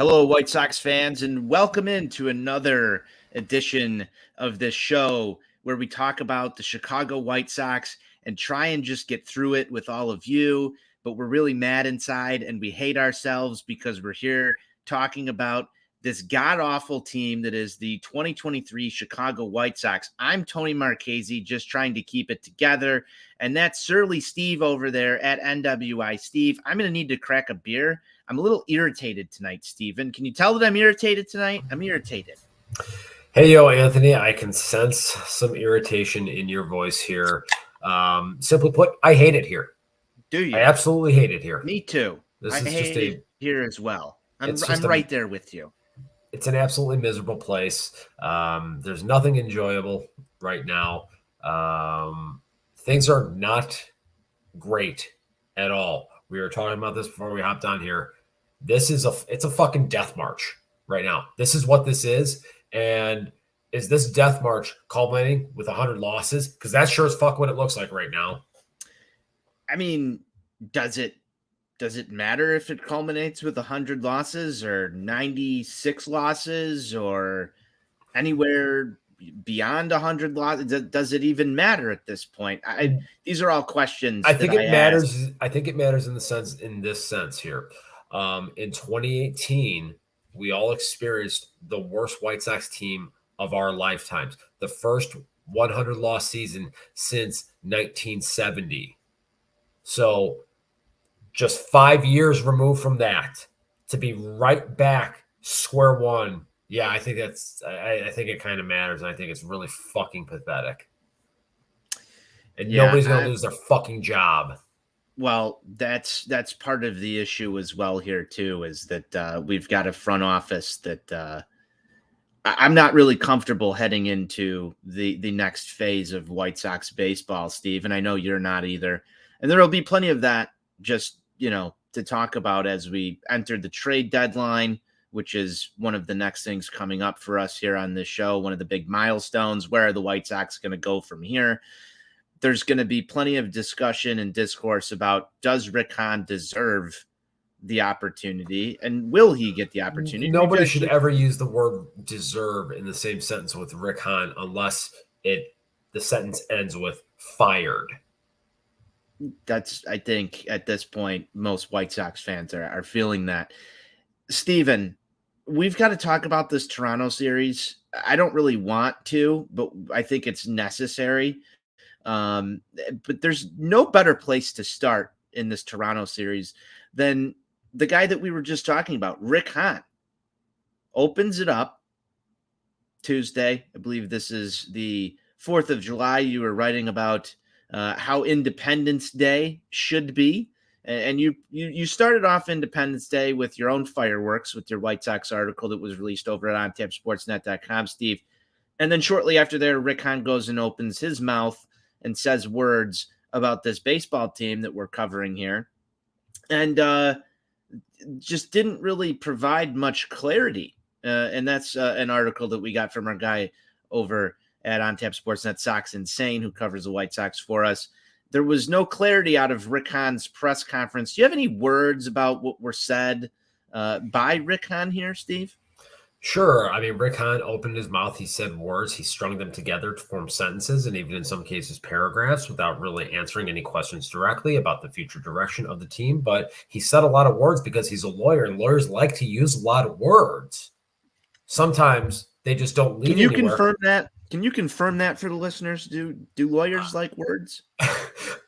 Hello, White Sox fans, and welcome into another edition of this show where we talk about the Chicago White Sox and try and just get through it with all of you. But we're really mad inside and we hate ourselves because we're here talking about this god-awful team that is the 2023 Chicago White Sox. I'm Tony Marchese, just trying to keep it together. And that's Surly Steve over there at NWI. Steve, I'm going to need to crack a beer. I'm a little irritated tonight, Steven. Can you tell that I'm irritated tonight? I'm irritated. Hey, yo, Anthony, I can sense some irritation in your voice here. Simply put, I hate it here. Do you? I absolutely hate it here. Me too. I hate it here as well. I'm right there with you. It's an absolutely miserable place. There's nothing enjoyable right now. Things are not great at all. We were talking about this before we hopped on here. It's a fucking death march right now. This is what this is. And is this death march culminating with 100 losses? Because that's sure as fuck what it looks like right now. I mean, does it matter if it culminates with 100 losses or 96 losses or anywhere beyond 100 losses? Does it even matter at this point? These are all questions. I think it matters. I think it matters in this sense here. In 2018, we all experienced the worst White Sox team of our lifetimes. The first 100-loss season since 1970. So just 5 years removed from that to be right back square one. Yeah, I think I think it kind of matters. And I think it's really fucking pathetic. And nobody's going to lose their fucking job. Well, that's part of the issue as well here too, is that we've got a front office that I'm not really comfortable heading into the next phase of White Sox baseball, Steve, and I know you're not either. And there will be plenty of that just, to talk about as we enter the trade deadline, which is one of the next things coming up for us here on this show, one of the big milestones. Where are the White Sox going to go from here? There's going to be plenty of discussion and discourse about, does Rick Hahn deserve the opportunity and will he get the opportunity? Nobody should ever use the word deserve in the same sentence with Rick Hahn unless the sentence ends with fired. I think at this point, most White Sox fans are feeling that. Steven, we've got to talk about this Toronto series. I don't really want to, but I think it's necessary. But there's no better place to start in this Toronto series than the guy that we were just talking about, Rick Hahn. Opens it up Tuesday. I believe this is the 4th of July. You were writing about how Independence Day should be. And you started off Independence Day with your own fireworks with your White Sox article that was released over at ontapsportsnet.com, Steve. And then shortly after there, Rick Hahn goes and opens his mouth and says words about this baseball team that we're covering here. And just didn't really provide much clarity. And that's an article that we got from our guy over at On Tap Sportsnet, Sox Insane, who covers the White Sox for us. There was no clarity out of Rick Hahn's press conference. Do you have any words about what were said by Rick Hahn here, Steve? Sure. I mean, Rick Hahn opened his mouth. He said words. He strung them together to form sentences and even in some cases paragraphs without really answering any questions directly about the future direction of the team. But he said a lot of words because he's a lawyer and lawyers like to use a lot of words. Sometimes they just don't lead anywhere. Confirm that? Can you confirm that for the listeners? Do lawyers like words?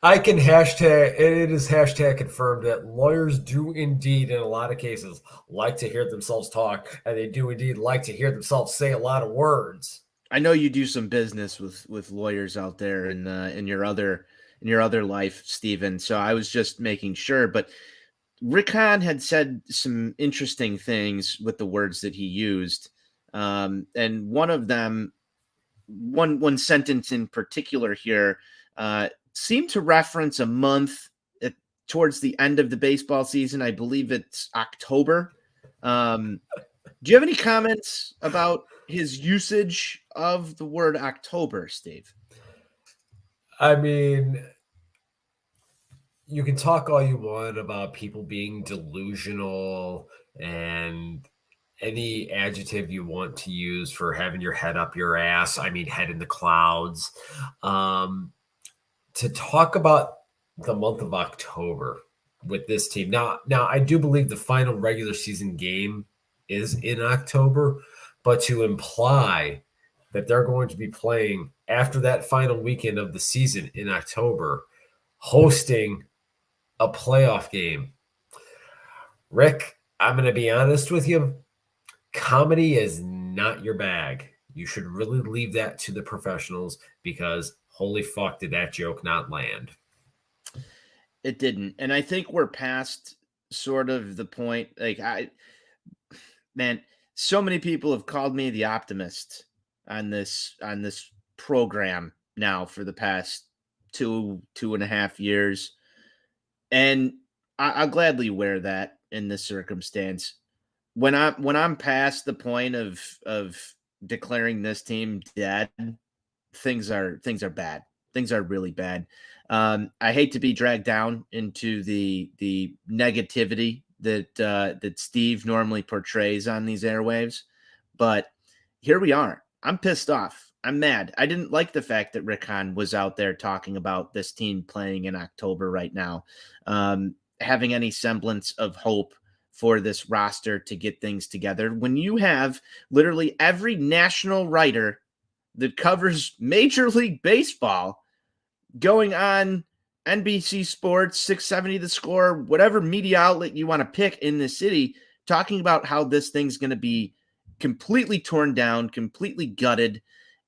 I can hashtag, it is hashtag confirmed that lawyers do indeed, in a lot of cases, like to hear themselves talk, and they do indeed like to hear themselves say a lot of words. I know you do some business with lawyers out there in your other life, Steven. So I was just making sure. But Rick Hahn had said some interesting things with the words that he used, and one of them, one sentence in particular here, seemed to reference a month towards the end of the baseball season. I believe it's October. Do you have any comments about his usage of the word October, Steve? I mean, you can talk all you want about people being delusional and any adjective you want to use for having your head up your ass. I mean, head in the clouds. To talk about the month of October with this team. Now I do believe the final regular season game is in October, but to imply that they're going to be playing after that final weekend of the season in October, hosting a playoff game. Rick, I'm going to be honest with you. Comedy is not your bag. You should really leave that to the professionals because holy fuck, did that joke not land? It didn't. And I think we're past sort of the point. Like, man, so many people have called me the optimist on this program now for the past 2.5 years. And I'll gladly wear that in this circumstance. When I'm past the point of declaring this team dead, things are bad. Things are really bad. I hate to be dragged down into the negativity that Steve normally portrays on these airwaves, but here we are. I'm pissed off. I'm mad. I didn't like the fact that Rick Hahn was out there talking about this team playing in October right now, having any semblance of hope for this roster to get things together. When you have literally every national writer that covers Major League Baseball going on NBC Sports, 670 The Score, whatever media outlet you want to pick in the city, talking about how this thing's going to be completely torn down, completely gutted.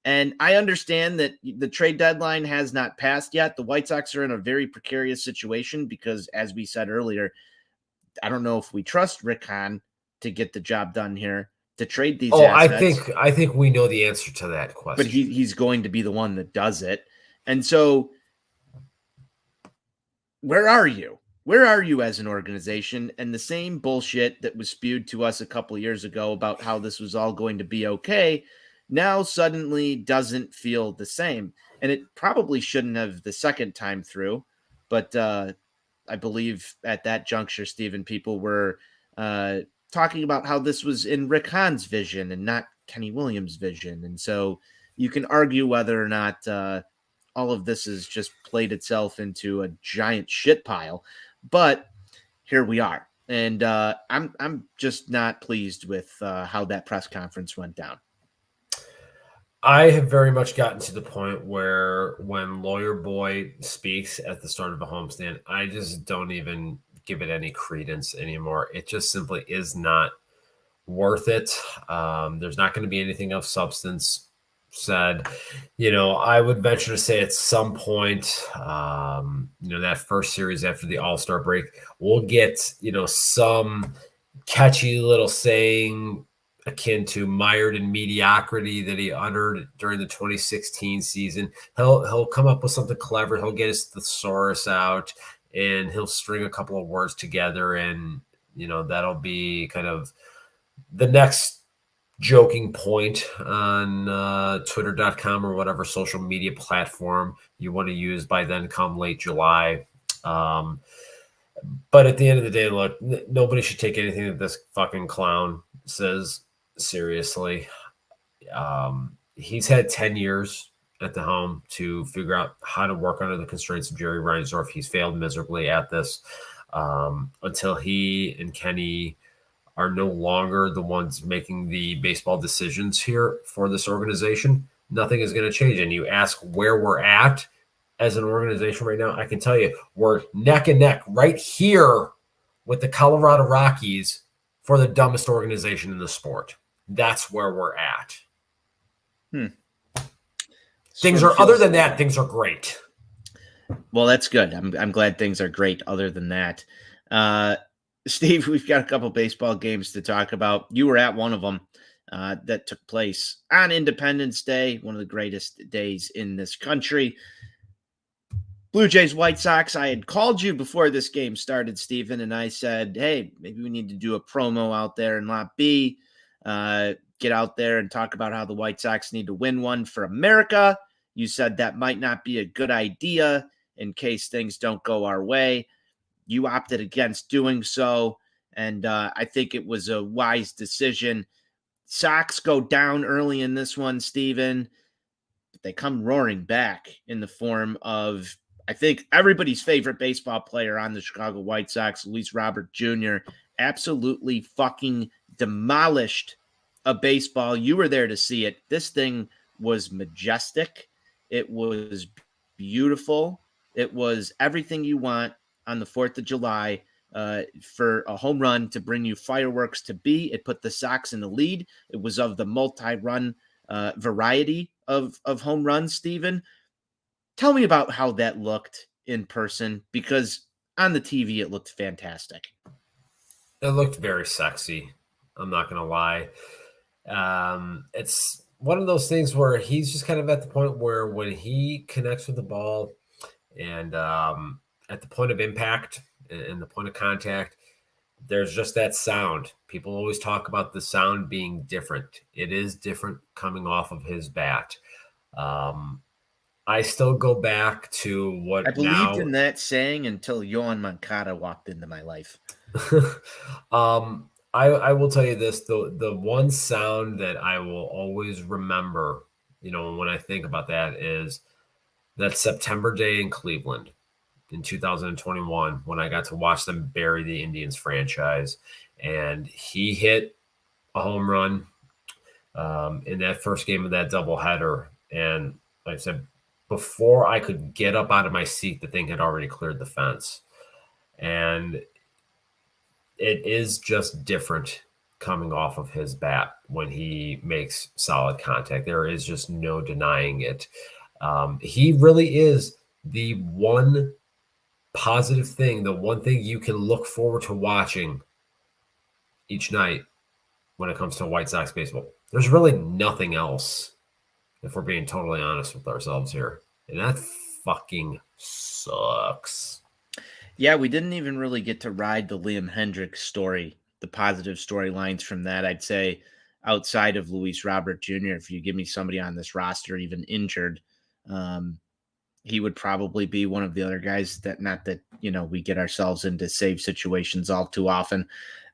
And I understand that the trade deadline has not passed yet. The White Sox are in a very precarious situation because, as we said earlier, I don't know if we trust Rick Hahn to get the job done here, to trade these assets. I think we know the answer to that question. But he's going to be the one that does it. And so where are you? Where are you as an organization? And the same bullshit that was spewed to us a couple of years ago about how this was all going to be okay now suddenly doesn't feel the same. And it probably shouldn't have the second time through. But I believe at that juncture, Stephen, people were talking about how this was in Rick Hahn's vision and not Kenny Williams' vision. And so you can argue whether or not all of this has just played itself into a giant shit pile. But here we are. And I'm just not pleased with how that press conference went down. I have very much gotten to the point where when Lawyer Boy speaks at the start of a homestand, I just don't even give it any credence anymore. It just simply is not worth it. There's not going to be anything of substance said. I would venture to say at some point, that first series after the All-Star break, we'll get, some catchy little saying akin to mired in mediocrity that he uttered during the 2016 season. He'll come up with something clever. He'll get his thesaurus out and he'll string a couple of words together, and that'll be kind of the next joking point on twitter.com or whatever social media platform you want to use by then come late July. But at the end of the day, look, nobody should take anything that this fucking clown says seriously. He's had 10 years at the helm to figure out how to work under the constraints of Jerry Reinsdorf. He's failed miserably at this until he and Kenny are no longer the ones making the baseball decisions here for this organization. Nothing is going to change. And you ask where we're at as an organization right now, I can tell you we're neck and neck right here with the Colorado Rockies for the dumbest organization in the sport. That's where we're at. Things are, other than that, things are great. Well, that's good. I'm glad things are great other than that. Steve, we've got a couple baseball games to talk about. You were at one of them that took place on Independence Day, one of the greatest days in this country. Blue Jays, White Sox. I had called you before this game started, Stephen, and I said, hey, maybe we need to do a promo out there in Lot B, get out there and talk about how the White Sox need to win one for America. You said that might not be a good idea in case things don't go our way. You opted against doing so. And I think it was a wise decision. Sox go down early in this one, Steven. But they come roaring back in the form of, I think, everybody's favorite baseball player on the Chicago White Sox, Luis Robert Jr., absolutely fucking demolished a baseball. You were there to see it. This thing was majestic. It was beautiful. It was everything you want on the 4th of July for a home run to bring you fireworks to be. It put the Sox in the lead. It was of the multi-run variety of home runs, Steven. Tell me about how that looked in person, because on the TV it looked fantastic. It looked very sexy. I'm not going to lie. It's one of those things where he's just kind of at the point where when he connects with the ball and at the point of impact and the point of contact, there's just that sound. People always talk about the sound being different. It is different coming off of his bat. I still go back to what I believed now. in that saying until Yohan Moncada walked into my life. I will tell you this, the one sound that I will always remember, when I think about that is that September day in Cleveland in 2021 when I got to watch them bury the Indians franchise. And he hit a home run in that first game of that doubleheader. And like I said, before I could get up out of my seat, the thing had already cleared the fence. And it is just different coming off of his bat when he makes solid contact. There is just no denying it. He really is the one positive thing, the one thing you can look forward to watching each night when it comes to White Sox baseball. There's really nothing else, if we're being totally honest with ourselves here. And that fucking sucks. Yeah, we didn't even really get to ride the Liam Hendriks story, the positive storylines from that. I'd say outside of Luis Robert Jr., if you give me somebody on this roster, even injured, he would probably be one of the other guys that, not that, we get ourselves into save situations all too often.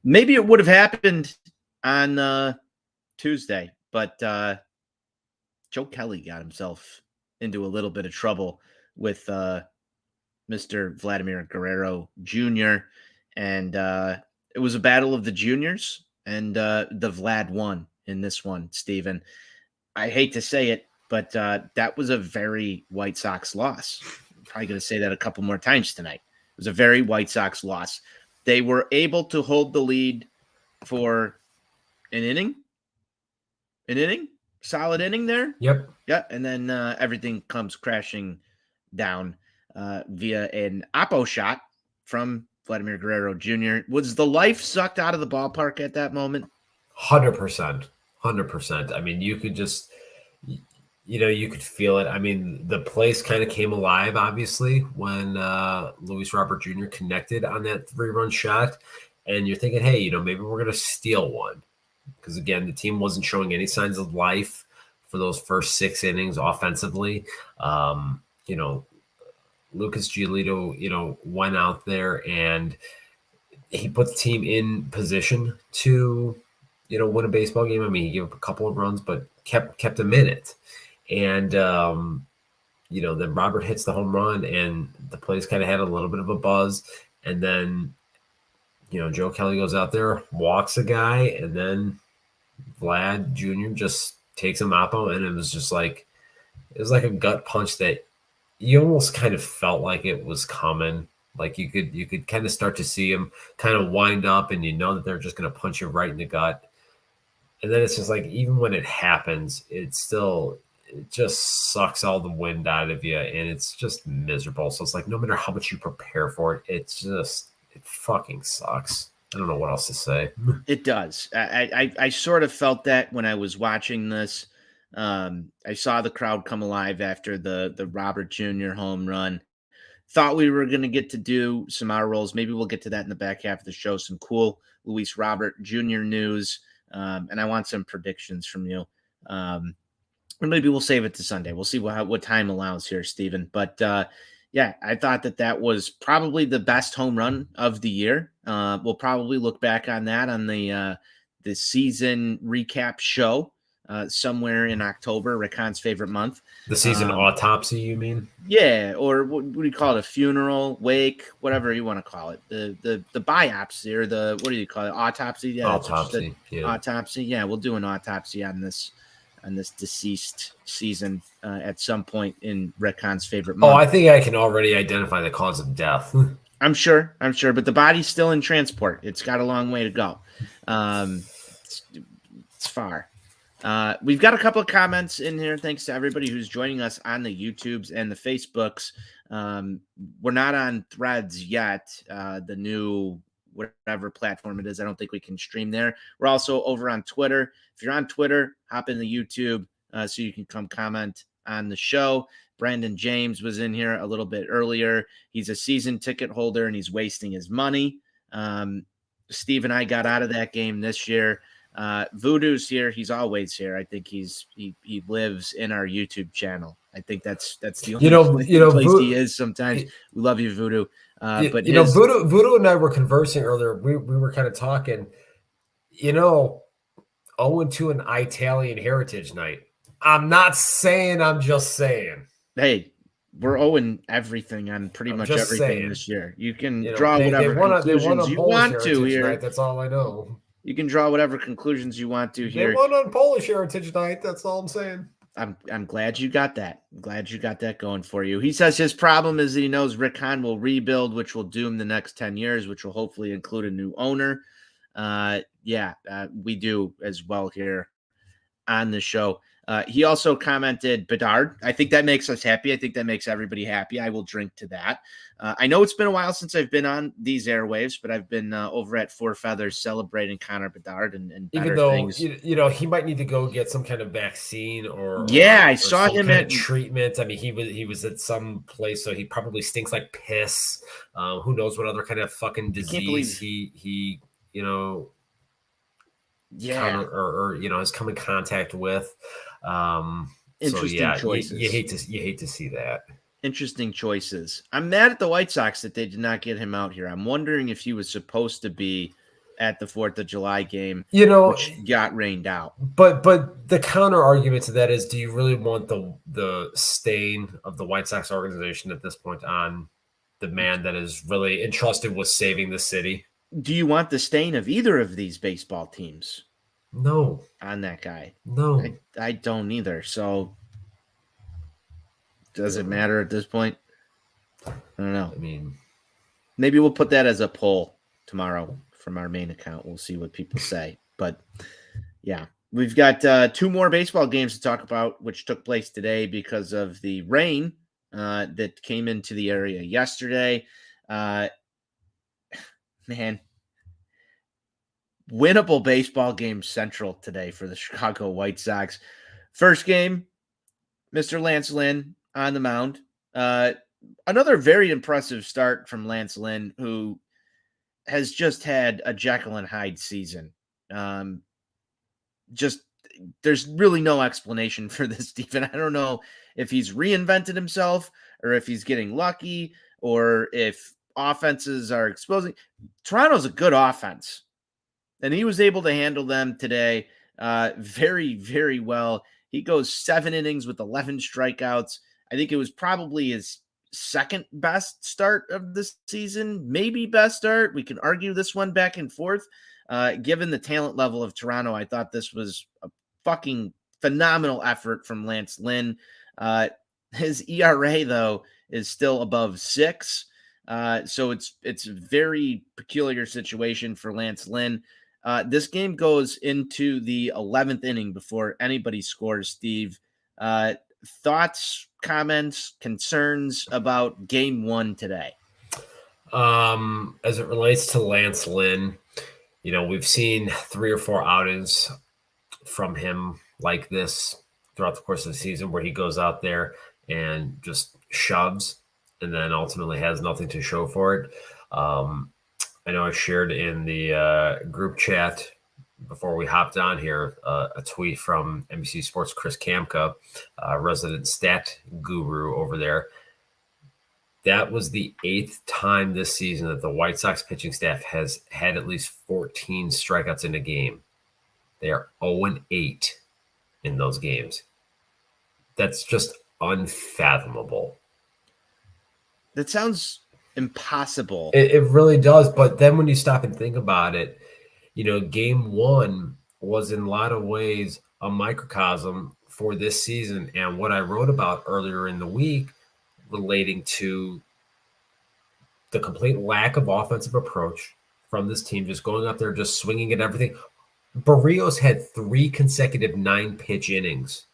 Maybe it would have happened on Tuesday, but Joe Kelly got himself into a little bit of trouble with Mr. Vladimir Guerrero Jr. And it was a battle of the juniors, and the Vlad won in this one, Steven. I hate to say it, but that was a very White Sox loss. I'm probably going to say that a couple more times tonight. It was a very White Sox loss. They were able to hold the lead for an inning, solid inning there. Yep. Yeah, and then everything comes crashing down via an oppo shot from Vladimir Guerrero Jr. Was the life sucked out of the ballpark at that moment? 100%. 100%. I mean, you could just, you could feel it. I mean, the place kind of came alive, obviously, when Luis Robert Jr. connected on that 3-run shot. And you're thinking, hey, maybe we're going to steal one. Because, again, the team wasn't showing any signs of life for those first 6 innings offensively. Lucas Giolito, went out there and he put the team in position to, win a baseball game. I mean, he gave up a couple of runs, but kept them in it. And, then Robert hits the home run and the place kind of had a little bit of a buzz. And then, Joe Kelly goes out there, walks a guy, and then Vlad Jr. just takes a moppo, and it was like a gut punch that you almost kind of felt like it was coming. Like you could kind of start to see him kind of wind up, and that they're just going to punch you right in the gut. And then it's just like, even when it happens, it just sucks all the wind out of you, and it's just miserable. So it's like, no matter how much you prepare for it, it fucking sucks. I don't know what else to say. It does. I sort of felt that when I was watching this. I saw the crowd come alive after the Robert Jr. home run. Thought we were going to get to do some hour rolls. Maybe we'll get to that in the back half of the show. Some cool Luis Robert Jr. news. And I want some predictions from you. Or maybe we'll save it to Sunday. We'll see what time allows here, Steven. But Yeah, I thought that was probably the best home run of the year. We'll probably look back on that on the season recap show somewhere in October, Rakan's favorite month. The season autopsy, you mean? Yeah, or what do you call it? A funeral, wake, whatever you want to call it. The biopsy or what do you call it? Autopsy. Yeah, Autopsy. Yeah. Autopsy. Yeah, we'll do an autopsy on this deceased season at some point in Retcon's favorite month. Oh, I think I can already identify the cause of death. I'm sure, but the body's still in transport. It's got a long way to go. It's far. We've got a couple of comments in here. Thanks to everybody who's joining us on the YouTubes and the Facebooks. We're not on Threads yet, the new whatever platform it is. I don't think we can stream there. We're also over on Twitter. If you're on Twitter, hop in the YouTube so you can come comment on the show. Brandon James was in here a little bit earlier. He's a season ticket holder and he's wasting his money. Steve and I got out of that game this year. Voodoo's here. He's always here. I think he lives in our YouTube channel. I think that's the only place he is sometimes. We love you, Voodoo. But Voodoo and I were conversing earlier. We were kind of talking, 0-2 an Italian Heritage Night. I'm not saying, I'm just saying. Hey, we're owing everything on pretty much everything this year. You can draw whatever conclusions you want to here. Night, that's all I know. You can draw whatever conclusions you want to here. They won on Polish Heritage Night. That's all I'm saying. I'm glad you got that. I'm glad you got that going for you. He says his problem is that he knows Rick Hahn will rebuild, which will doom the next 10 years, which will hopefully include a new owner. We do as well here on the show. He also commented Bedard. I think that makes us happy. I think that makes everybody happy. I will drink to that. I know it's been a while since I've been on these airwaves, but I've been over at Four Feathers celebrating Connor Bedard and better even though things. He might need to go get some kind of vaccine or I saw him at treatment. I mean, he was at some place, so he probably stinks like piss. Who knows what other kind of fucking disease he has come in contact with. Interesting choices. You hate to see that. Interesting choices. I'm mad at the White Sox that they did not get him out here. I'm wondering if he was supposed to be at the 4th of July game, which got rained out. But the counter argument to that is, do you really want the stain of the White Sox organization at this point on the man that is really entrusted with saving the city? Do you want the stain of either of these baseball teams? No. On that guy? No. I don't either. So does it matter at this point? I don't know. I mean, maybe we'll put that as a poll tomorrow from our main account. We'll see what people say. But yeah, we've got 2 more baseball games to talk about, which took place today because of the rain that came into the area yesterday. Man, winnable baseball game central today for the Chicago White Sox. First game, Mr. Lance Lynn on the mound. Another very impressive start from Lance Lynn, who has just had a Jekyll and Hyde season. There's really no explanation for this, Stephen. I don't know if he's reinvented himself or if he's getting lucky or if offenses are exposing. Toronto's a good offense, and he was able to handle them today very, very well. He goes 7 innings with 11 strikeouts. I think it was probably his second best start of the season, maybe best start. We can argue this one back and forth. Given the talent level of Toronto, I thought this was a fucking phenomenal effort from Lance Lynn. His ERA, though, is still above 6. So it's a very peculiar situation for Lance Lynn. This game goes into the 11th inning before anybody scores, Steve. Thoughts, comments, concerns about game 1 today? As it relates to Lance Lynn, we've seen 3 or 4 outings from him like this throughout the course of the season where he goes out there and just shoves and then ultimately has nothing to show for it. I know I shared in the group chat before we hopped on here a tweet from NBC Sports' Chris Kamka, resident stat guru over there. That was the 8th time this season that the White Sox pitching staff has had at least 14 strikeouts in a game. They are 0-8 in those games. That's just unfathomable. That sounds impossible. It really does. But then when you stop and think about it, game 1 was in a lot of ways a microcosm for this season. And what I wrote about earlier in the week relating to the complete lack of offensive approach from this team, just going up there, just swinging at everything. Barrios had 3 consecutive 9-pitch innings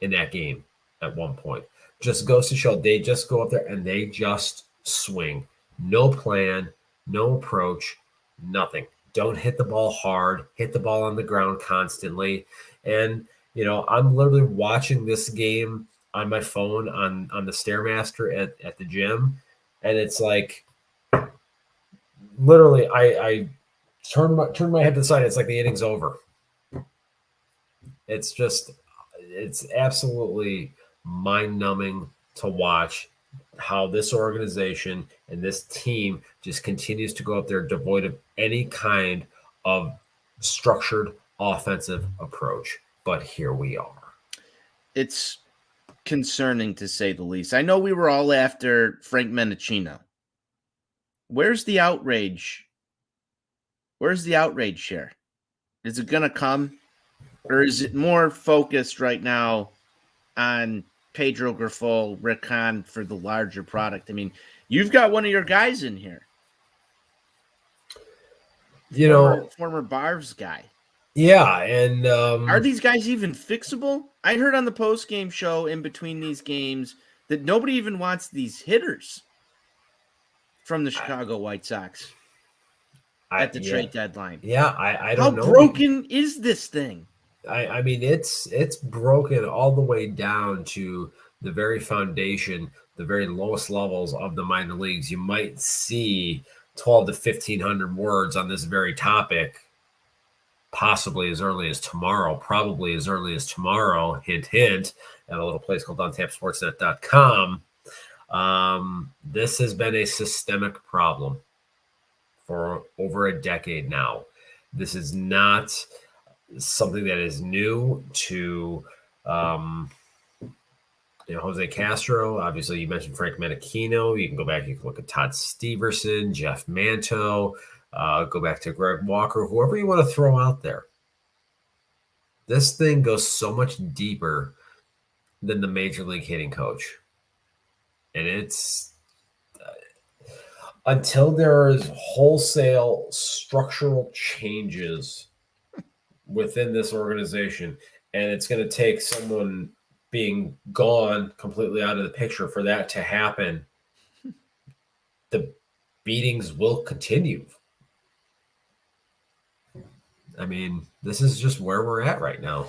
in that game at one point. Just goes to show they just go up there and they just swing. No plan, no approach, nothing. Don't hit the ball hard, hit the ball on the ground constantly. And, I'm literally watching this game on my phone on the Stairmaster at the gym. And it's like, literally, I turn my head to the side. It's like the inning's over. It's absolutely mind-numbing to watch how this organization and this team just continues to go up there devoid of any kind of structured offensive approach. But here we are. It's concerning to say the least. I know we were all after Frank Mendocino. Where's the outrage? Where's the outrage here? Is it going to come? Or is it more focused right now on Pedro Grifol, Rick Hahn for the larger product? I mean, you've got one of your guys in here. Former Barbs guy. Yeah, and are these guys even fixable? I heard on the post-game show in between these games that nobody even wants these hitters from the Chicago White Sox at the trade deadline. Yeah, I don't know. How broken is this thing? I mean, it's broken all the way down to the very foundation, the very lowest levels of the minor leagues. You might see 12 to 1,500 words on this very topic, possibly as early as tomorrow, probably as early as tomorrow, hint, hint, at a little place called ontapsportsnet.com. This has been a systemic problem for over a decade now. This is not something that is new to Jose Castro. Obviously, you mentioned Frank Mendocino. You can go back, you can look at Todd Steverson, Jeff Manto, go back to Greg Walker, whoever you want to throw out there. This thing goes so much deeper than the major league hitting coach. And it's until there is wholesale structural changes within this organization, and it's going to take someone being gone completely out of the picture for that to happen, the beatings will continue. I mean, this is just where we're at right now.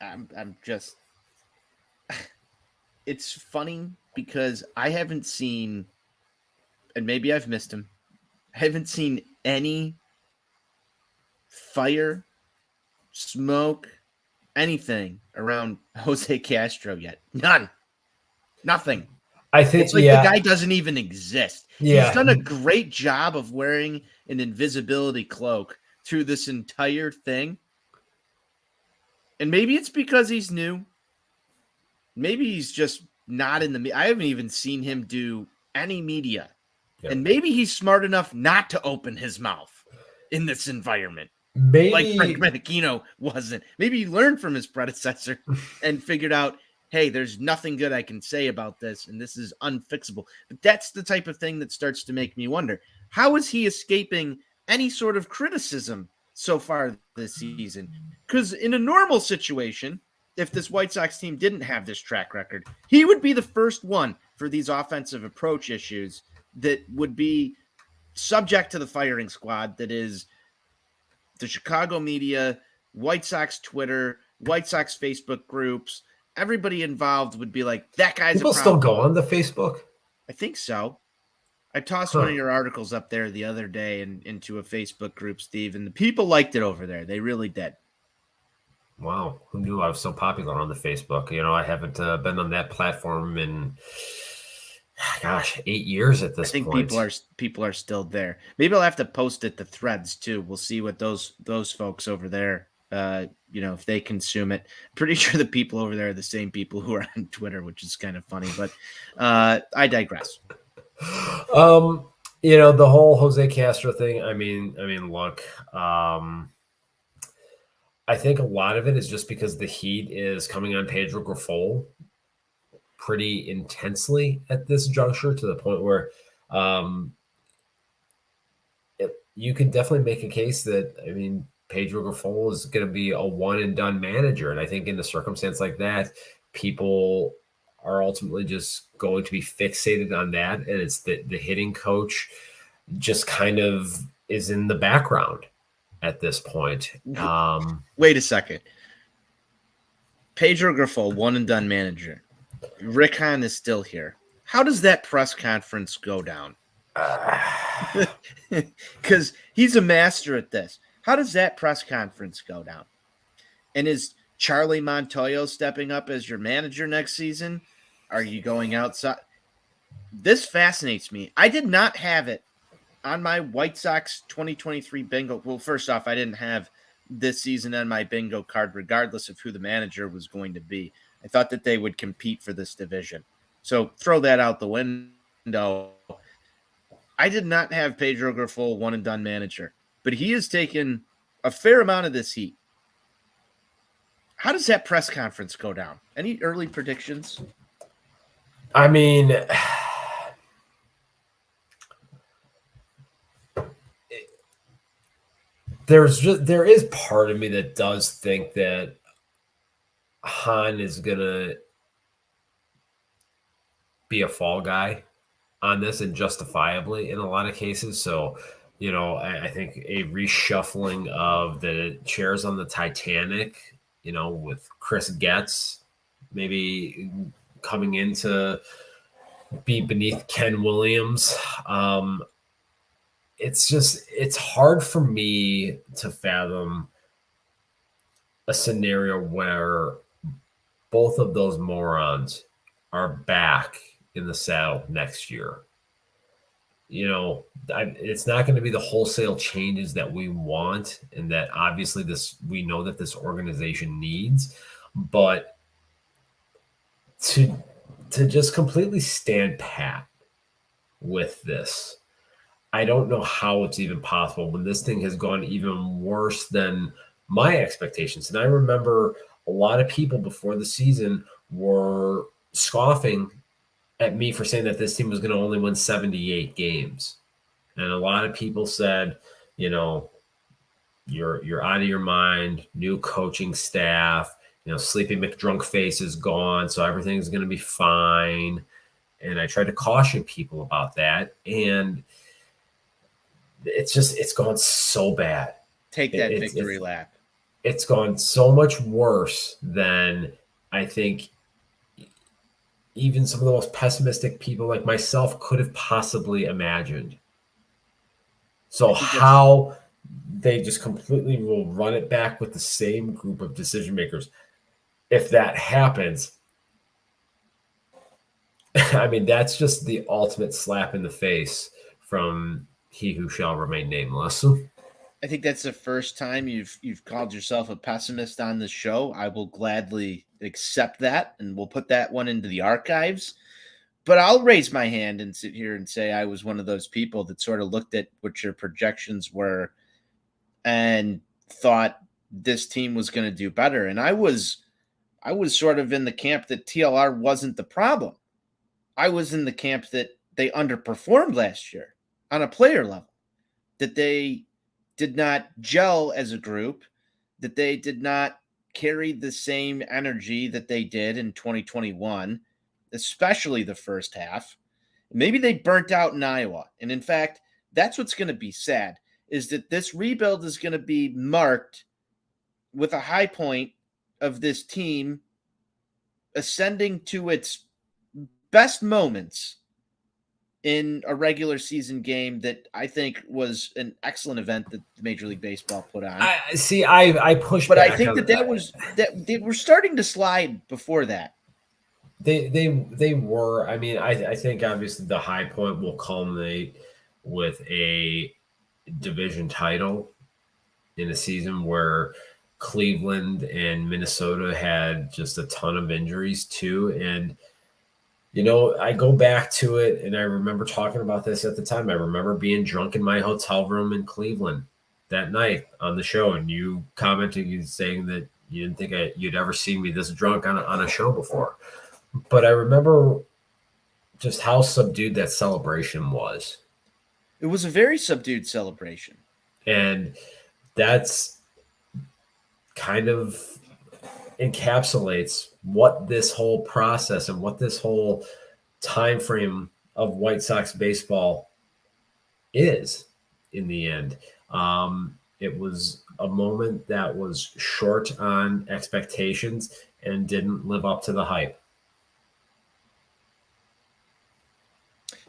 I'm just it's funny because I haven't seen, and maybe I've missed him, I haven't seen any fire, smoke, anything around Jose Castro yet. None. Nothing. I think it's like the guy doesn't even exist. Yeah. He's done a great job of wearing an invisibility cloak through this entire thing. And maybe it's because he's new. Maybe he's just not in the I haven't even seen him do any media. Yep. And maybe he's smart enough not to open his mouth in this environment. Maybe like Frank Mendocino wasn't. Maybe he learned from his predecessor and figured out, hey, there's nothing good I can say about this, and this is unfixable. But that's the type of thing that starts to make me wonder, how is he escaping any sort of criticism so far this season? Because in a normal situation, if this White Sox team didn't have this track record, he would be the first one for these offensive approach issues that would be subject to the firing squad that is the Chicago media, White Sox Twitter, White Sox Facebook groups. Everybody involved would be like, that guy's People a problem. Still go on the Facebook? I think so. I tossed one of your articles up there the other day into a Facebook group, Steve, and the people liked it over there. They really did. Wow. Who knew I was so popular on the Facebook? I haven't been on that platform in gosh, 8 years at I this think point. people are still there. Maybe I'll have to post it to threads too. We'll see what those folks over there, if they consume it. Pretty sure the people over there are the same people who are on Twitter, which is kind of funny. But I digress. The whole Jose Castro thing. Look, I think a lot of it is just because the heat is coming on Pedro Grifol pretty intensely at this juncture, to the point where you can definitely make a case that, Pedro Grifol is going to be a one and done manager. And I think in a circumstance like that, people are ultimately just going to be fixated on that. And it's the hitting coach just kind of is in the background at this point. Wait a second. Pedro Grifol, one and done manager. Rick Hahn is still here. How does that press conference go down? Because he's a master at this. How does that press conference go down? And is Charlie Montoyo stepping up as your manager next season? Are you going outside? This fascinates me. I did not have it on my White Sox 2023 bingo. Well, first off, I didn't have this season on my bingo card, regardless of who the manager was going to be. I thought that they would compete for this division. So throw that out the window. I did not have Pedro Grifol one and done manager, but he has taken a fair amount of this heat. How does that press conference go down? Any early predictions? There is part of me that does think that Hahn is gonna be a fall guy on this, and justifiably in a lot of cases. So, I think a reshuffling of the chairs on the Titanic, with Chris Getz maybe coming in to be beneath Ken Williams. It's hard for me to fathom a scenario where both of those morons are back in the saddle next year. It's not going to be the wholesale changes that we want, and that obviously we know that this organization needs, but to just completely stand pat with this, I don't know how it's even possible when this thing has gone even worse than my expectations. And I remember a lot of people before the season were scoffing at me for saying that this team was going to only win 78 games. And a lot of people said, you're out of your mind, new coaching staff, Sleepy McDrunk face is gone, so everything's going to be fine. And I tried to caution people about that. And it's gone so bad. Take that victory lap. It's gone so much worse than I think even some of the most pessimistic people like myself could have possibly imagined. So how they just completely will run it back with the same group of decision makers, if that happens, that's just the ultimate slap in the face from he who shall remain nameless. I think that's the first time you've called yourself a pessimist on the show. I will gladly accept that, and we'll put that one into the archives. But I'll raise my hand and sit here and say I was one of those people that sort of looked at what your projections were and thought this team was going to do better. And I was sort of in the camp that TLR wasn't the problem. I was in the camp that they underperformed last year on a player level, that they did not gel as a group, that they did not carry the same energy that they did in 2021, especially the first half. Maybe they burnt out in Iowa. And in fact, that's what's going to be sad, is that this rebuild is going to be marked with a high point of this team ascending to its best moments in a regular season game that I think was an excellent event that Major League Baseball put on. I pushed but back. I think that they were starting to slide before that. They were. I mean, I think obviously the high point will culminate with a division title in a season where Cleveland and Minnesota had just a ton of injuries too. And, I go back to it and I remember talking about this at the time. I remember being drunk in my hotel room in Cleveland that night on the show, and you commenting saying that you didn't think you'd ever seen me this drunk on a show before. But I remember just how subdued that celebration was. It was a very subdued celebration. And that's kind of encapsulates what this whole process and what this whole time frame of White Sox baseball is in the end. It was a moment that was short on expectations and didn't live up to the hype.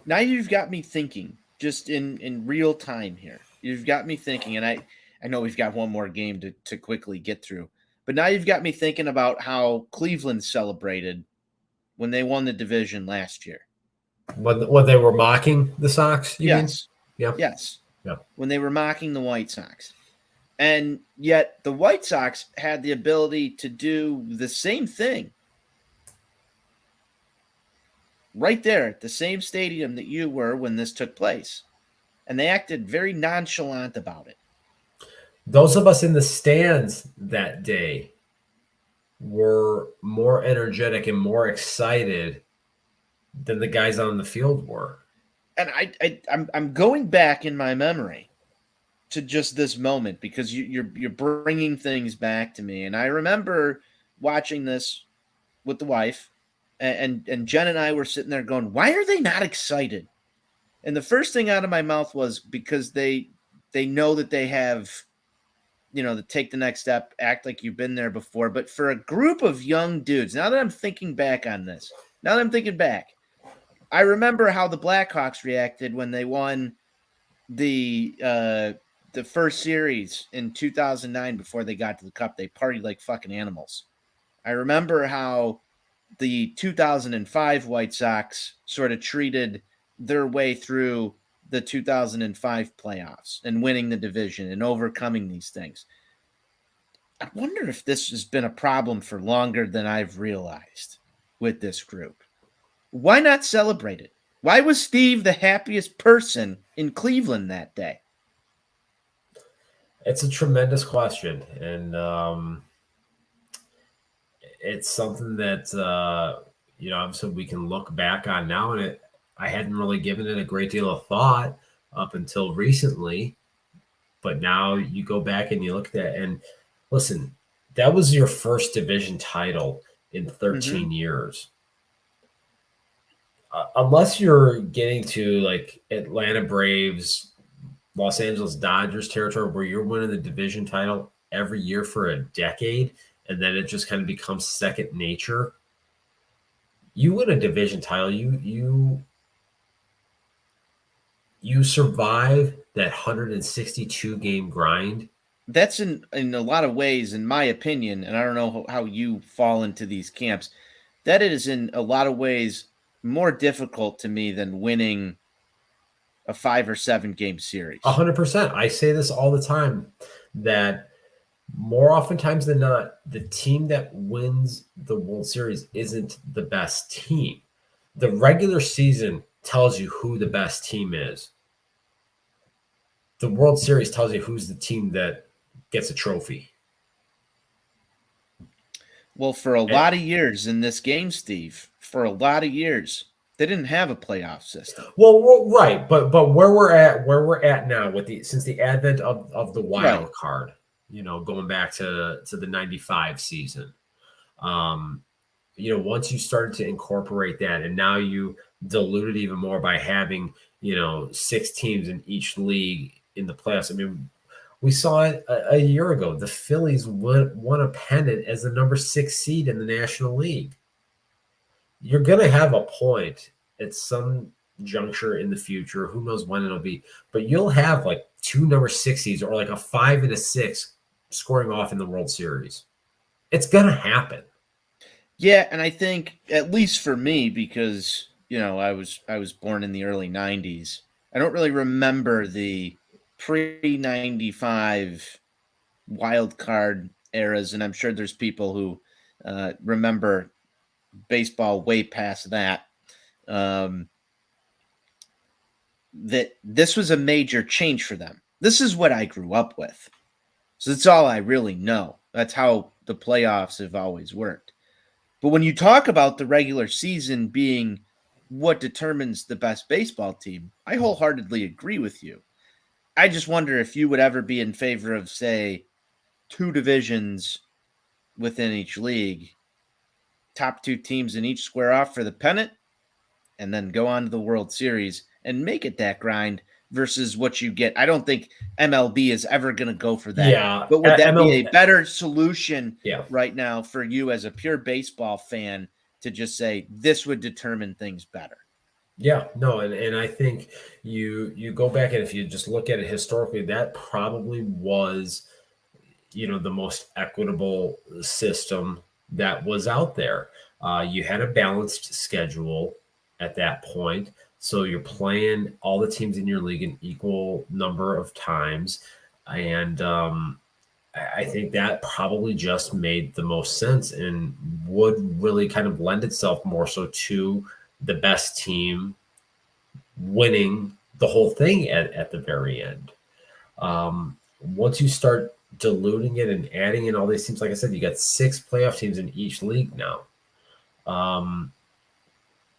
Now you've got me thinking, just in real time here. You've got me thinking, and I know we've got one more game to quickly get through. But now you've got me thinking about how Cleveland celebrated when they won the division last year. When they were mocking the Sox, you mean? Yeah. Yes. Yeah. When they were mocking the White Sox. And yet the White Sox had the ability to do the same thing right there at the same stadium that you were when this took place. And they acted very nonchalant about it. Those of us in the stands that day were more energetic and more excited than the guys on the field were. And I'm going back in my memory to just this moment because you're bringing things back to me. And I remember watching this with the wife, and Jen and I were sitting there going, why are they not excited? And the first thing out of my mouth was because they know that they have, to take the next step, act like you've been there before. But for a group of young dudes, now that I'm thinking back on this, I remember how the Blackhawks reacted when they won the first series in 2009 before they got to the Cup. They partied like fucking animals. I remember how the 2005 White Sox sort of treated their way through the 2005 playoffs and winning the division and overcoming these things. I wonder if this has been a problem for longer than I've realized with this group. Why not celebrate it? Why was Steve the happiest person in Cleveland that day? It's a tremendous question. And it's something that, obviously we can look back on now. And I hadn't really given it a great deal of thought up until recently. But now you go back and you look at that. And listen, that was your first division title in 13 years. Unless you're getting to like Atlanta Braves, Los Angeles Dodgers territory where you're winning the division title every year for a decade, and then it just kind of becomes second nature. You win a division title, you survive that 162 game grind. That's in a lot of ways, in my opinion, and I don't know how you fall into these camps, that is in a lot of ways more difficult to me than winning a 5 or 7 game series. 100%. I say this all the time, that more oftentimes than not, the team that wins the World Series isn't the best team. The regular season tells you who the best team is. The World Series tells you who's the team that gets a trophy. Well, for a lot of years in this game, Steve, they didn't have a playoff system. Well, right, but where we're at now since the advent of the wild card, going back to the 95 season, once you started to incorporate that, and now you dilute it even more by having 6 teams in each league in the playoffs. I mean, we saw it a year ago. The Phillies won a pennant as the number 6 seed in the National League. You're going to have a point at some juncture in the future. Who knows when it'll be, but you'll have like 2 number 6 seeds or like a 5 and a 6 scoring off in the World Series. It's going to happen. Yeah, and I think at least for me, because I was born in the early '90s. I don't really remember the pre '95 wild card eras, and I'm sure there's people who remember baseball way past that. Um, that this was a major change for them. This is what I grew up with, so that's all I really know. That's how the playoffs have always worked. But when you talk about the regular season being what determines the best baseball team, I wholeheartedly agree with you. I just wonder if you would ever be in favor of, say, two divisions within each league, top two teams in each square off for the pennant, and then go on to the World Series and make it that grind versus what you get. I don't think MLB is ever going to go for that. Yeah, But would that be ML, a better solution yeah, right now for you as a pure baseball fan to just say this would determine things better? yeah, no, and I think you go back and if you just look at it historically, that probably was the most equitable system that was out there. You had a balanced schedule at that point, so you're playing all the teams in your league an equal number of times, and I think that probably just made the most sense and would really kind of lend itself more so to the best team winning the whole thing at the very end. Once you start diluting it and adding in all these teams, like I said, you got 6 playoff teams in each league now.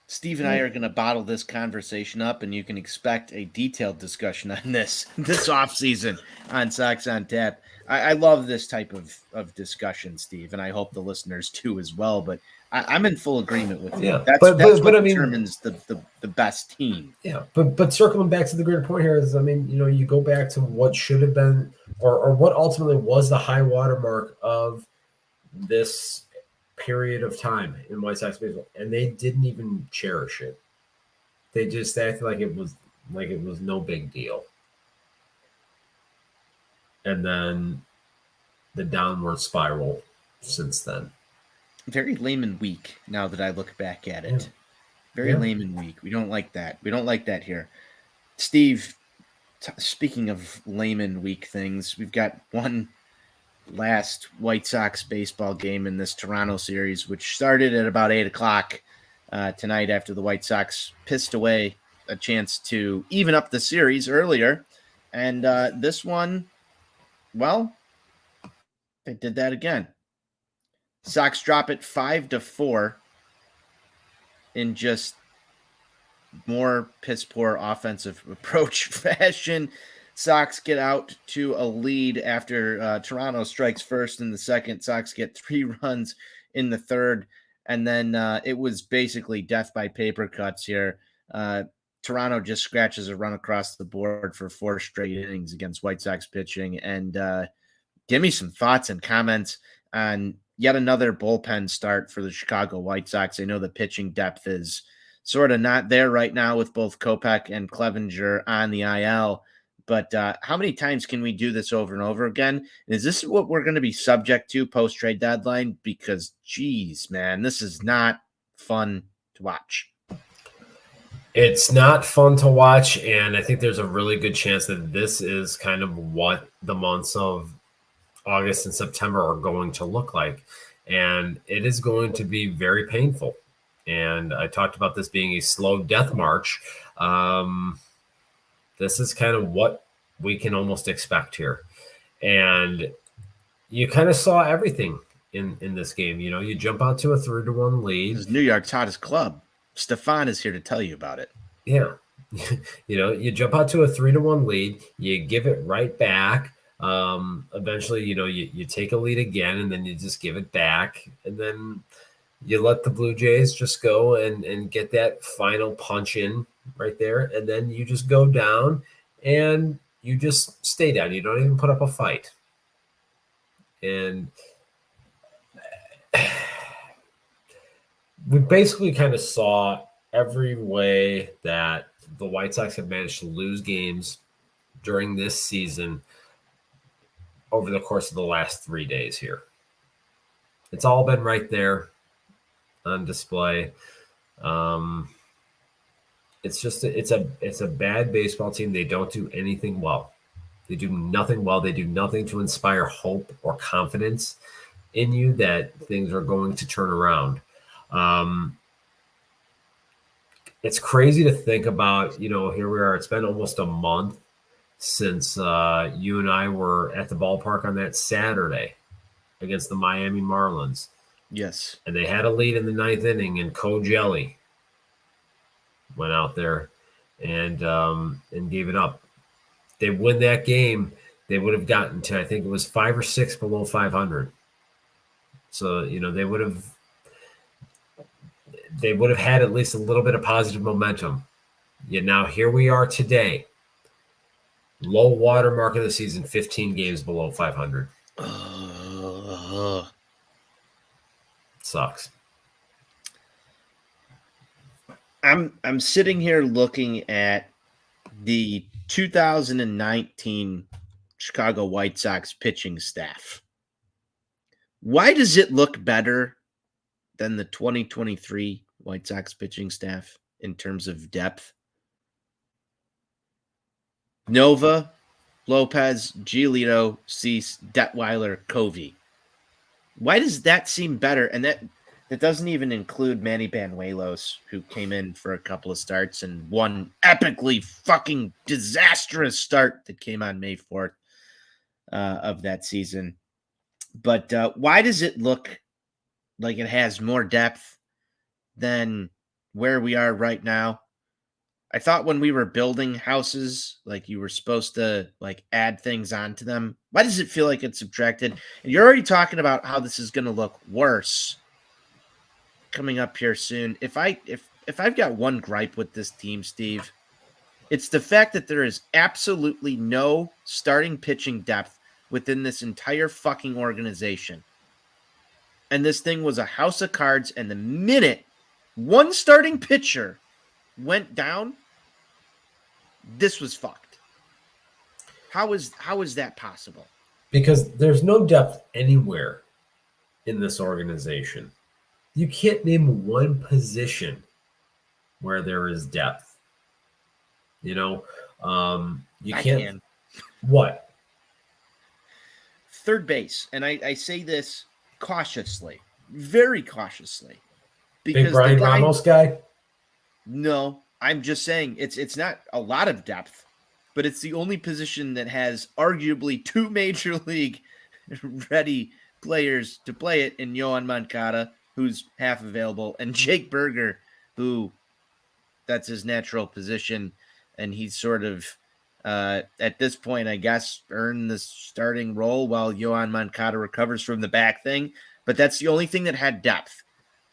Steve and I are going to bottle this conversation up, and you can expect a detailed discussion on this off season on Sox on Tap. I love this type of discussion, Steve, and I hope the listeners do as well. But I'm in full agreement with you. Yeah, That's what I mean, determines the best team. yeah, but circling back to the greater point here is, I mean, you go back to what should have been, or what ultimately was the high watermark of this period of time in White Sox baseball, and they didn't even cherish it. They just acted like it was no big deal. And then the downward spiral since then. Very lame and weak now that I look back at it. Yeah. Very lame and weak. We don't like that. We don't like that here. Steve, speaking of lame and weak things, we've got one last White Sox baseball game in this Toronto series, which started at about 8 o'clock tonight after the White Sox pissed away a chance to even up the series earlier. And this one, well, they did that again. Sox drop it 5-4 in just more piss poor offensive approach fashion. Sox get out to a lead after Toronto strikes first in the second. Sox get 3 runs in the third, and then it was basically death by paper cuts here. Toronto just scratches a run across the board for 4 straight innings against White Sox pitching. And give me some thoughts and comments on yet another bullpen start for the Chicago White Sox. I know the pitching depth is sort of not there right now with both Kopech and Clevenger on the IL. But how many times can we do this over and over again? Is this what we're going to be subject to post-trade deadline? Because, geez, man, this is not fun to watch. It's not fun to watch, and I think there's a really good chance that this is kind of what the months of August and September are going to look like. And it is going to be very painful. And I talked about this being a slow death march. This is kind of what we can almost expect here. And you kind of saw everything in this game. You jump out to a 3-1 lead. This is New York's hottest club. Stefan is here to tell you about it. Yeah. You jump out to a 3-1 lead. You give it right back. Eventually, you take a lead again, and then you just give it back. And then you let the Blue Jays just go and get that final punch in right there. And then you just go down and you just stay down. You don't even put up a fight. And we basically kind of saw every way that the White Sox have managed to lose games during this season over the course of the last 3 days here. It's all been right there. on display. It's just it's a bad baseball team. They don't do anything well. They do nothing well. They do nothing to inspire hope or confidence in you that things are going to turn around. It's crazy to think about, here we are. It's been almost a month since you and I were at the ballpark on that Saturday against the Miami Marlins. Yes. And they had a lead in the ninth inning, and Jelly went out there and gave it up. They win that game, they would have gotten to, I think it was 5 or 6 below 500. So, they would have had at least a little bit of positive momentum. Yet now here we are today. Low water mark of the season, 15 games below 500. Sucks. I'm sitting here looking at the 2019 Chicago White Sox pitching staff. Why does it look better than the 2023 White Sox pitching staff in terms of depth? Nova, Lopez, Giolito, Cease, Detweiler, Covey. Why does that seem better? And that doesn't even include Manny Banuelos, who came in for a couple of starts and one epically fucking disastrous start that came on May 4th of that season. But why does it look like it has more depth than where we are right now? I thought when we were building houses, like you were supposed to like add things onto them. Why does it feel like it's subtracted? And you're already talking about how this is going to look worse coming up here soon. If I've got one gripe with this team, Steve, it's the fact that there is absolutely no starting pitching depth within this entire fucking organization. And this thing was a house of cards, and the minute one starting pitcher went down, this was fucked. How is that possible? Because there's no depth anywhere in this organization. You can't name one position where there is depth. You can't. What? Third base, and I say this cautiously, very cautiously, because Big Brian Ramos guy. No, I'm just saying it's not a lot of depth, but it's the only position that has arguably two major league ready players to play it in Yohan Moncada, who's half available, and Jake Berger, who that's his natural position, and he's sort of at this point, I guess, earned the starting role while Yohan Moncada recovers from the back thing. But that's the only thing that had depth.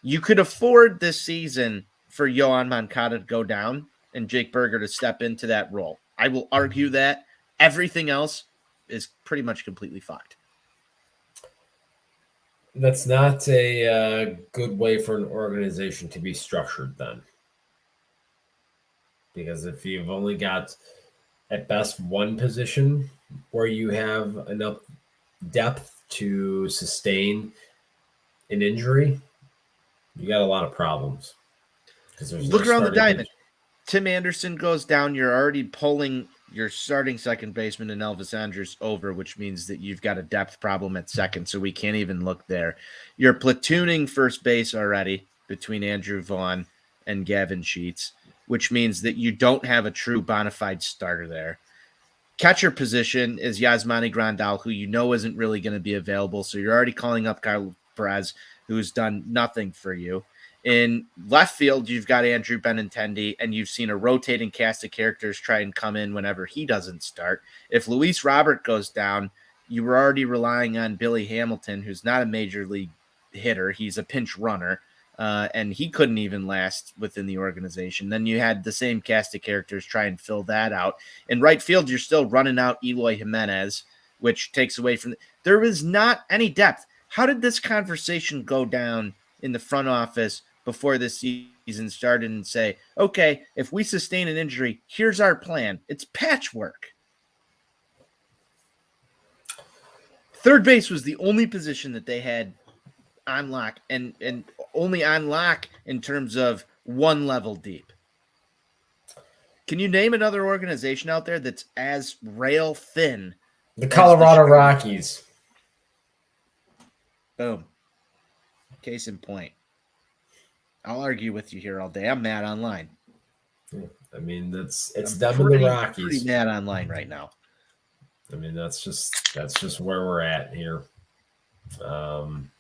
You could afford this season for Yohan Moncada to go down and Jake Berger to step into that role. I will argue that. Everything else is pretty much completely fucked. That's not a good way for an organization to be structured then. Because if you've only got, at best, one position where you have enough depth to sustain an injury, you got a lot of problems. Look around the diamond. Tim Anderson goes down. You're already pulling your starting second baseman and Elvis Andrus over, which means that you've got a depth problem at second, so we can't even look there. You're platooning first base already between Andrew Vaughn and Gavin Sheets, which means that you don't have a true bona fide starter there. Catcher position is Yasmani Grandal, who you know isn't really going to be available, so you're already calling up Kyle Perez, who's done nothing for you. In left field, you've got Andrew Benintendi, and you've seen a rotating cast of characters try and come in whenever he doesn't start. If Luis Robert goes down, you were already relying on Billy Hamilton, who's not a major league hitter. He's a pinch runner, and he couldn't even last within the organization. Then you had the same cast of characters try and fill that out. In right field, you're still running out Eloy Jimenez, which takes away from there was not any depth. How did this conversation go down in the front office before this season started and say, okay, if we sustain an injury, here's our plan? It's patchwork. Third base was the only position that they had on lock, and only on lock in terms of one level deep. Can you name another organization out there that's as rail thin? The Colorado Rockies. Boom. Case in point. I'll argue with you here all day. I'm mad online. I mean, it's them and the Rockies. Pretty mad online right now. I mean, that's just where we're at here. And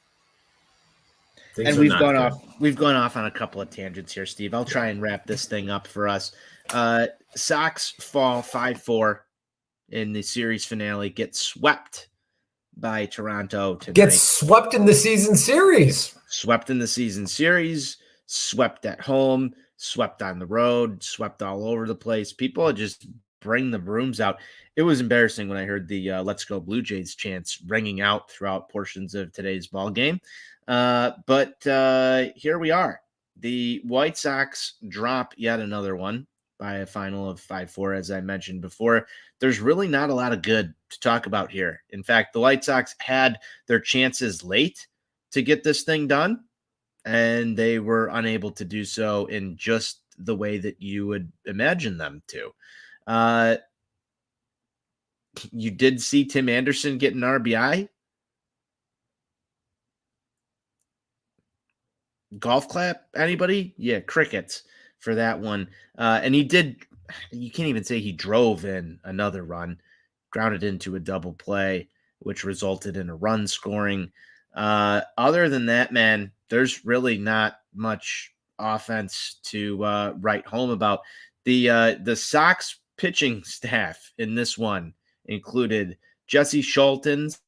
we've gone off on a couple of tangents here, Steve. I'll try and wrap this thing up for us. Sox fall 5-4 in the series finale, get swept by Toronto tonight. Get swept in the season series. Swept in the season series, swept at home, swept on the road, swept all over the place. People just bring the brooms out. It was embarrassing when I heard the Let's Go Blue Jays chants ringing out throughout portions of today's ball game. But here we are. The White Sox drop yet another one by a final of 5-4, as I mentioned before. There's really not a lot of good to talk about here. In fact, the White Sox had their chances late to get this thing done, and they were unable to do so in just the way that you would imagine them to. You did see Tim Anderson get an RBI. Golf clap, anybody? Yeah, crickets for that one. And he did, you can't even say he drove in another run, grounded into a double play, which resulted in a run scoring. Other than that, man, there's really not much offense to write home about. The Sox pitching staff in this one included Jesse Schultens,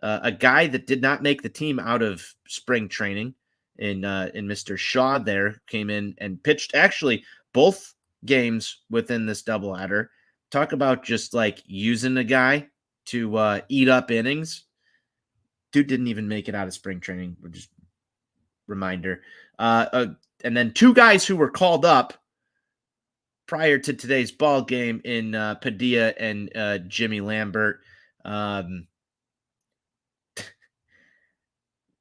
a guy that did not make the team out of spring training, in Mr. Shaw there, came in and pitched actually both games within this doubleheader. Talk about just like using a guy to eat up innings. Dude didn't even make it out of spring training. Just reminder. And then two guys who were called up prior to today's ball game in Padilla and Jimmy Lambert.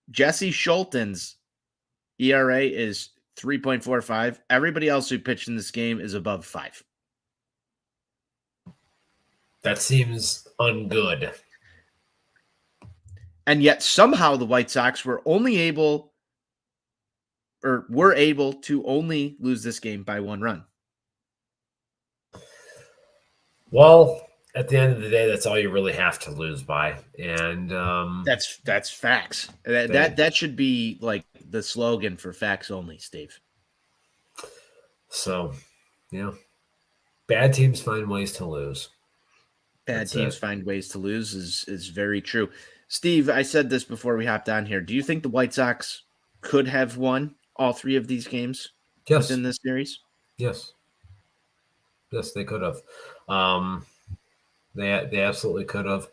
Jesse Schultens' ERA is 3.45. Everybody else who pitched in this game is above 5. That seems ungood. And yet somehow the White Sox were able to only lose this game by 1 run. Well, at the end of the day, that's all you really have to lose by. And that's facts. That should be like the slogan for facts only, Steve. So, bad teams find ways to lose. Bad teams find ways to lose is very true. Steve, I said this before we hopped on here. Do you think the White Sox could have won all 3 of these games within this series? Yes. Yes, they could have. They absolutely could have.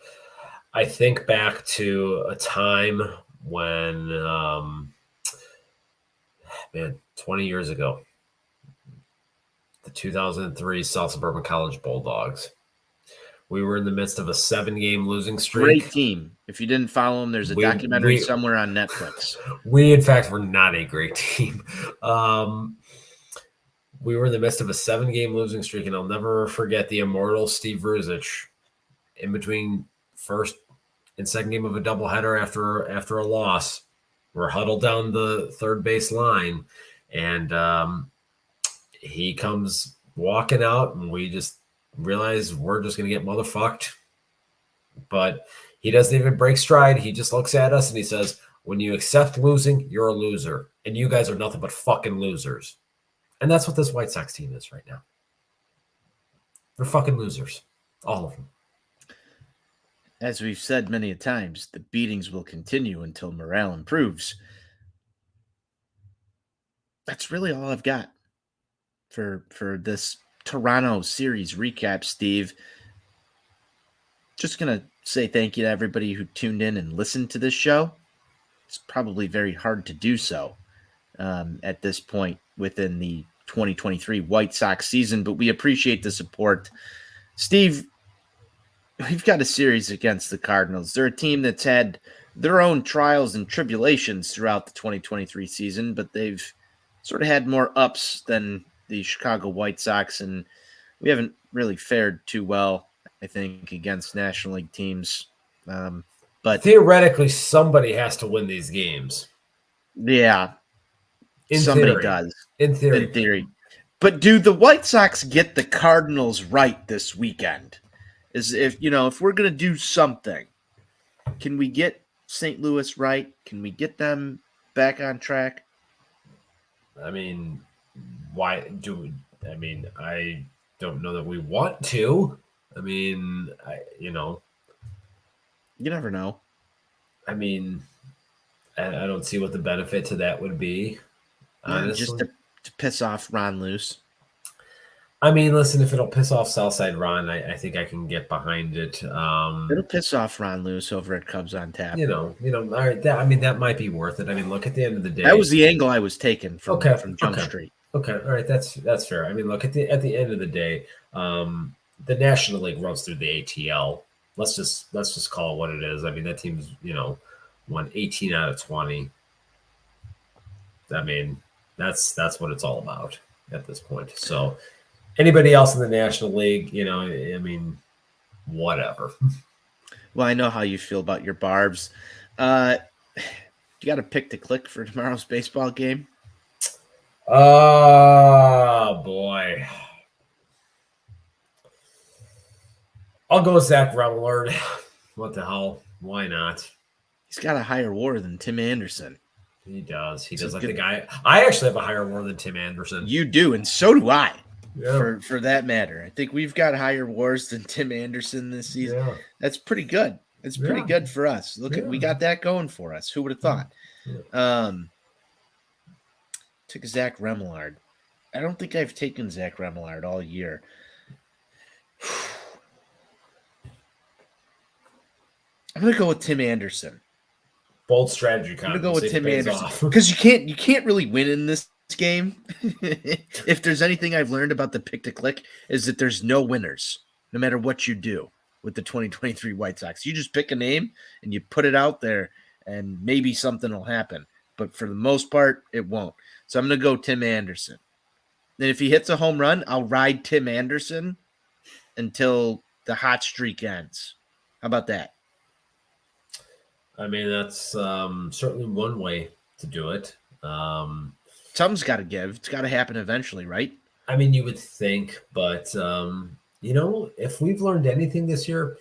I think back to a time when, 20 years ago, the 2003 South Suburban College Bulldogs. We were in the midst of a 7-game losing streak. Great team. If you didn't follow them, there's a documentary somewhere on Netflix. We, in fact, were not a great team. We were in the midst of a 7-game losing streak, and I'll never forget the immortal Steve Ruzich in between first and second game of a doubleheader after a loss. We're huddled down the third base line, and he comes walking out, and we just realize we're just going to get motherfucked. But he doesn't even break stride. He just looks at us and he says, when you accept losing, you're a loser. And you guys are nothing but fucking losers. And that's what this White Sox team is right now. They're fucking losers. All of them. As we've said many a times, the beatings will continue until morale improves. That's really all I've got for this Toronto series recap, Steve. Just going to say thank you to everybody who tuned in and listened to this show. It's probably very hard to do so at this point within the 2023 White Sox season, but we appreciate the support. Steve, we've got a series against the Cardinals. They're a team that's had their own trials and tribulations throughout the 2023 season, but they've sort of had more ups than the Chicago White Sox, and we haven't really fared too well, I think, against National League teams. But theoretically, somebody has to win these games. yeah, In somebody theory. does. In theory. In theory. But do the White Sox get the Cardinals right this weekend? If we're gonna do something, can we get St. Louis right? Can we get them back on track? I mean, why do we? I mean, I don't know that we want to. I mean, You never know. I mean, I don't see what the benefit to that would be. Honestly, just to piss off Ron Luce. I mean, listen, if it'll piss off Southside Ron, I think I can get behind it. It'll piss off Ron Luce over at Cubs on Tap. All right. That might be worth it. I mean, look, at the end of the day, that was the angle I was taking from Jump Street. Okay, all right, that's fair. I mean, look, at the end of the day, the National League runs through the ATL. Let's just call it what it is. I mean, that team's won 18 out of 20. I mean, that's what it's all about at this point. So anybody else in the National League, I mean, whatever. Well, I know how you feel about your Barbs. You got to pick to click for tomorrow's baseball game? Oh, boy. I'll go with Zach Remillard. What the hell? Why not? He's got a higher WAR than Tim Anderson. He does. He does like the guy. I actually have a higher WAR than Tim Anderson. You do, and so do I. Yeah. For that matter. I think we've got higher WARs than Tim Anderson this season. Yeah. That's pretty good. It's pretty good for us. Look we got that going for us. Who would have thought? Yeah. Took Zach Remillard. I don't think I've taken Zach Remillard all year. I'm gonna go with Tim Anderson. Bold strategy. I'm gonna go with Tim Anderson because you can't really win in this game. If there's anything I've learned about the pick to click is that there's no winners, no matter what you do with the 2023 White Sox. You just pick a name and you put it out there, and maybe something will happen. But for the most part, it won't. So I'm gonna go Tim Anderson. And if he hits a home run, I'll ride Tim Anderson until the hot streak ends. How about that? I mean, that's certainly one way to do it. Something's got to give. It's got to happen eventually, right? I mean, you would think, but if we've learned anything this year,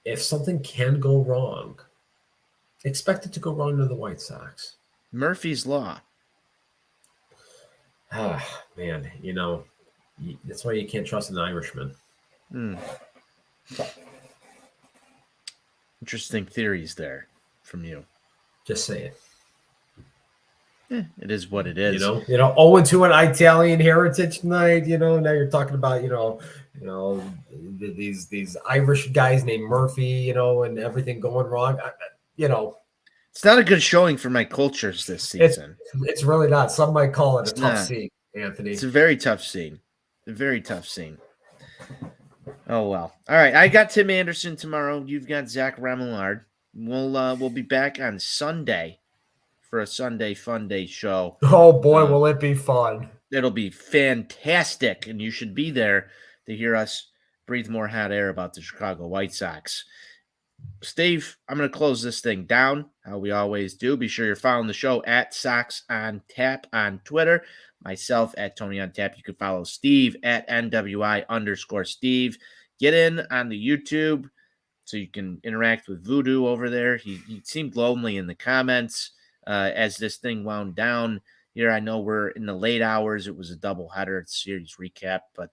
if something can go wrong, expect it to go wrong to the White Sox. Murphy's Law. Ah, man, that's why you can't trust an Irishman. Interesting theories there from you. Just say it. It is what it is. 0-2 an Italian heritage night. Now you're talking about these Irish guys named Murphy. And everything going wrong. It's not a good showing for my cultures this season. It's really not. Some might call it a tough scene, Anthony. It's a very tough scene. Oh, well. All right. I got Tim Anderson tomorrow. You've got Zach Remillard. We'll be back on Sunday for a Sunday Fun Day show. Oh, boy, will it be fun. It'll be fantastic, and you should be there to hear us breathe more hot air about the Chicago White Sox. Steve, I'm going to close this thing down, how we always do. Be sure you're following the show at Sox On Tap on Twitter. Myself at Tony On Tap. You can follow Steve at NWI_Steve. Get in on the YouTube so you can interact with Voodoo over there. He seemed lonely in the comments as this thing wound down here. I know we're in the late hours. It was a doubleheader. It's series recap, but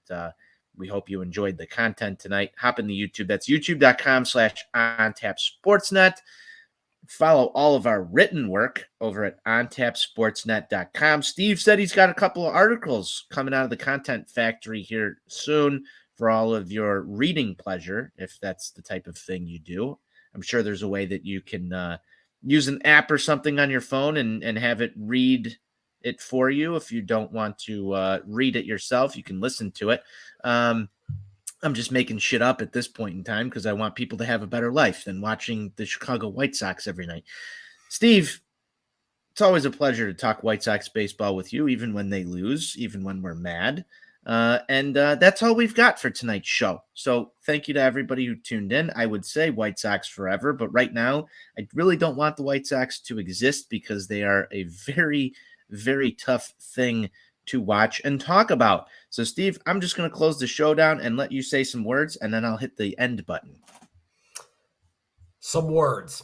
we hope you enjoyed the content tonight. Hop in the YouTube. That's youtube.com/OnTapSportsNet. Follow all of our written work over at OnTapSportsNet.com. Steve said he's got a couple of articles coming out of the Content Factory here soon for all of your reading pleasure, if that's the type of thing you do. I'm sure there's a way that you can use an app or something on your phone and have it read it for you. If you don't want to read it yourself, you can listen to it. I'm just making shit up at this point in time because I want people to have a better life than watching the Chicago White Sox every night. Steve, it's always a pleasure to talk White Sox baseball with you, even when they lose, even when we're mad. And that's all we've got for tonight's show. So thank you to everybody who tuned in. I would say White Sox forever, but right now, I really don't want the White Sox to exist because they are a very, very tough thing to watch and talk about. So, Steve, I'm just going to close the show down and let you say some words, and then I'll hit the end button. Some words.